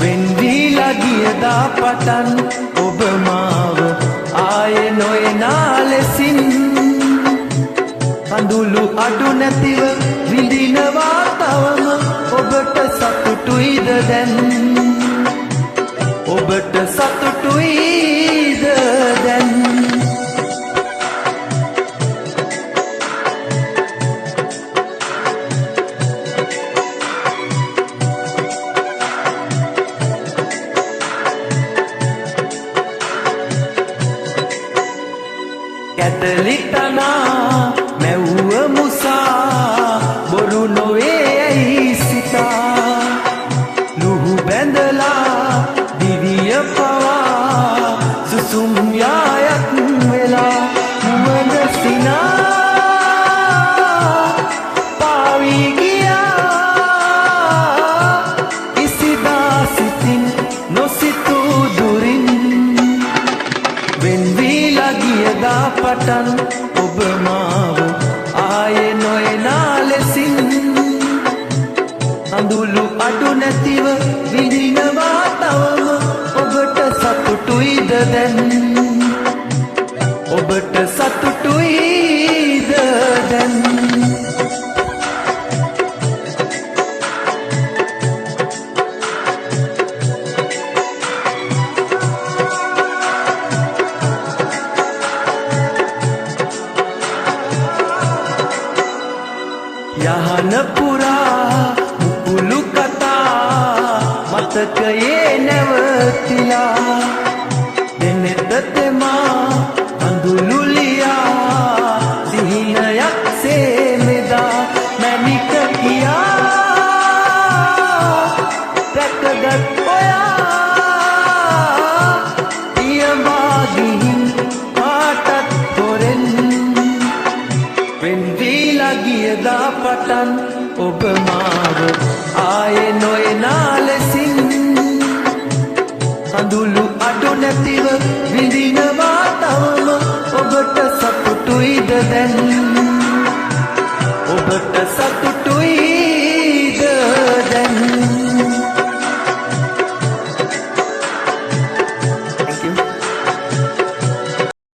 වෙන්වීලා ගියදා පටන් ඔබ මාව ආයේ නොයනා ලෙසින් කඳුළු අඩු නැතිව විඳිනවා තවම ඔබට සතුටුයිද දැන් ඔබට සතුටුයිද දැන් කැටලිතනා මැව්ව මුසා බොරු නොවේ ඇයි සිතා ලුහු බැඳලා දිවිය පවා සුසුම් යායක් වෙලා මුවන සිනා පාවී ගියා ඉසිදා සිතින් නොසිතූ දුරින් වෙන්වීලා ගියදා පටන් ඔබ මාව ආයේ නොයනා ලෙසින් අඳුළු අඩු නැතිව විඳිනවා තවම ඔබට සතුටුයිද දැන් ඔබට සතුටුයිද දැන් යහන පුරා මුකුළු කතා මතකයේ නැවතිලා දෙනෙත තෙමා අඳුළු ලියා සිහිනයක් සේමෙදා මැනික කියා රැකගත් ඔයා පියඹා ගිහින් පාටත් හොරෙන් වෙන්වීලා ගියදා පටන් ඔබ මාව ආයේ නොයනා ලෙසින් කඳුළු අඩු නැතිව විඳිනවා